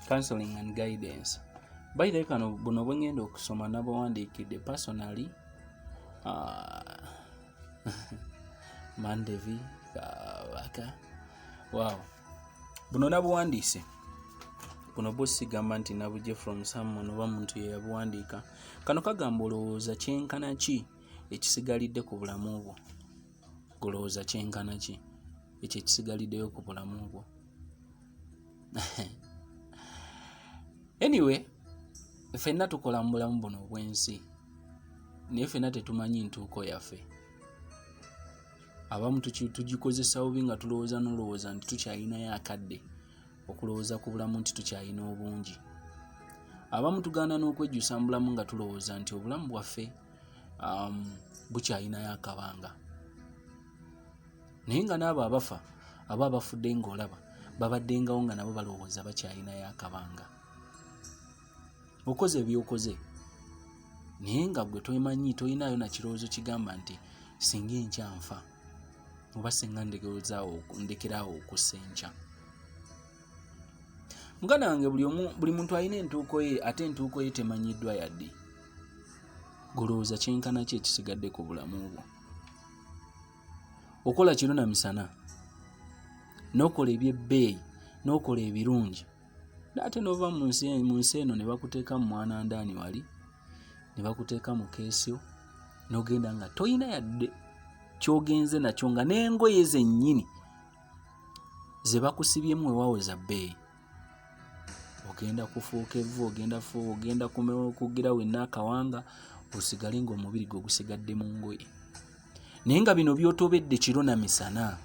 counseling and guidance. By the way, buno bwengenda okusoma nabawandiikidde personally Mandevi waka wow buno nabuwandiise buno bossi gamba nti nabuje from someone oba muntu ye yabuwandiika. Kano kagamba olowooza kyenkana ki ekisigalidde ku bulamu bwo. Olowooza kyenkana ki ekyo ekisigaliddeyo ku bulamu bwo. Anyway, ffenna tukola mu bulamu buno obw'ensi naye ffenna tetumanyi ntuuko yaffe. Abamu tugikozesa bubi nga tulowooza n'olowooza nti tukyalinayo akadde okulowooza ku bulamu nti tukyalina obungi. Abamu tugaana n'okwejjusa mu bulamu nga tulowooza nti obulamu bwaffe bukyalinayo akabanga. Naye nga n'abo abafa aba abafudde ng'olaba babaddengawo nga nabo balowooza bakyalinayo akabanga. Okoze byokoze naye nga gwe tomanyi tolinayo na kirowoozo kigamba nti singa enkyanfa oba singa ndekerawo okussa enkya. Muganda wange buli muntu alina entuuko ye ate entuuko ye temanyiddwa yadde. Golowooza kyenkana ki ekisigadde ku bulamu bwo. Okola kiro na misana n'okola ebyebbeeyi n'okola ebirungi ate n'ova mu nsi eno ne bakuteeka mu mwana ndaani wali ne bakuteeka mu keesyo n'ogenda nga toyina yadde kyogenze nakyo nga n'engoye zennyini ze bakusibyemu ewawoza bbeeyi. Ogenda kufuuka evvu, ogenda kugira wenna akawanga osigale ng'omubiri gwe gusigadde mu ngoye. Naye nga bino by'otobedde kiro na misana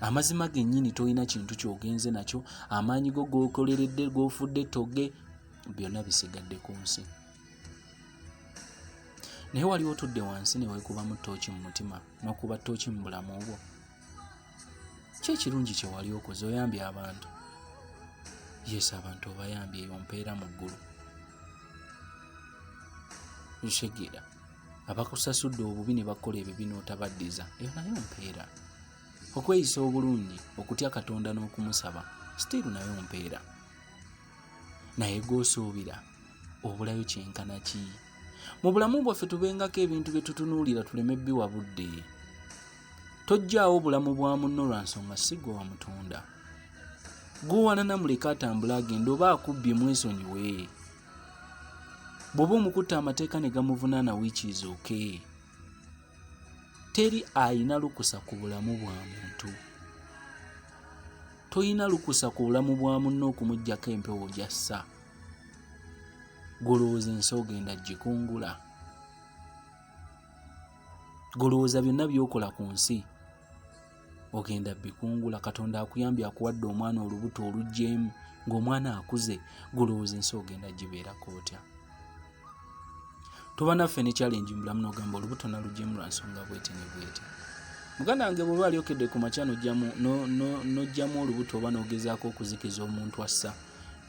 amazima gennyini tolina kintu kyogenze nakyo, amaanyi go g'okoleredde g'ofudde togge byonna bisigadde ku nsi. Naye wali otudde wansi ne weekubamu ttooki mu mutima n'okuba ttooki mu bulamu bwo. Ki ekirungi kye wali okoze? Oyambye abantu. Yes, abantu obayambye ompeera mu ggulu. Nsegera abakusasudde obubi ne bakola ebibi n'otabaddiza, eyo nayo mpeera. Okweyisa obulungi, okutya Katonda n'okumusaba, still nayo mpeera. Naye gw'osuubira obulayo kyenkana ki? Mu bulamu bwaffe tubengako ebintu bye tutunuulira tuleme bbiwa budde. Tojjaawo obulamu bwa munno lwa nsonga si gwe wamutunda. Gwowanana muleka atambula agenda oba akubbye mwesonyiwe. Bw'oba omukutte amateeka ne gamuvunaana wiikiizi oke. Teri ayina lukusa ku bulamu bwa muntu. Toyina lukusa ku bulamu bwa munno okumuggyako empewo gy'assa. Golowooza ensi ogenda gikungula. Golowooza byonna by'okola ku nsi ogenda bikungula. Katonda akuyambye akuwadde omwana olubuto oluggyemu ng'omwana akuze. Golowooza ensi ogenda gibeerako otya. Tuba naffe ne challenge mu bulamu n'ogamba olubuto naluggyemu lwa nsonga bwete ne bwete. Muganda wange bw'oba alyokedde ku makya n'oggyamu olubuto oba n'ogezaako okuzikiza omuntu assa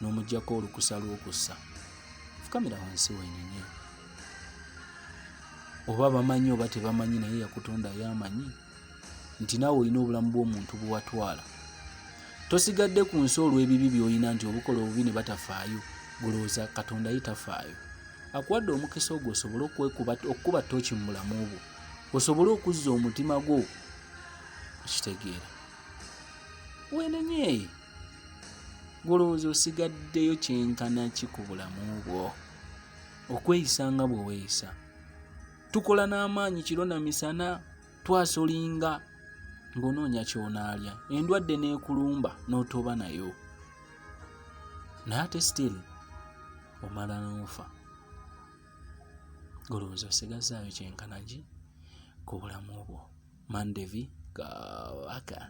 n'omuggyako olukusa lw'okussa, fukamira wansi weenenye. Oba bamanyi oba tebamanyi naye yakutonda y'amanyi nti naawe olina obulamu bw'omuntu bwe watwala. Tosigadde ku nsi olw'ebibi by'olina nti obukola obubi ne batafaayo. Golowooza Katonda ye tafaayo. Akuwadde omukisa ogwo osobole okukuba ttooki mu bulamu bwo, osobole okuzza omutima gwo okitegeera. Weenenye. Golowooza osigaddeyo kyenkana ki ku bulamu bwo. Okweyisa nga bwe weeyisa. Tukola n'amaanyi kiro na misana, twasolinga ng'onoonya ky'onaalya. Endwadde n'ekulumba n'otoba nayo. Naye ate still omala n'ofa. Golowooza osigazaayo kyenkana ki ku bulamu bwo. Mandevi Kawaka.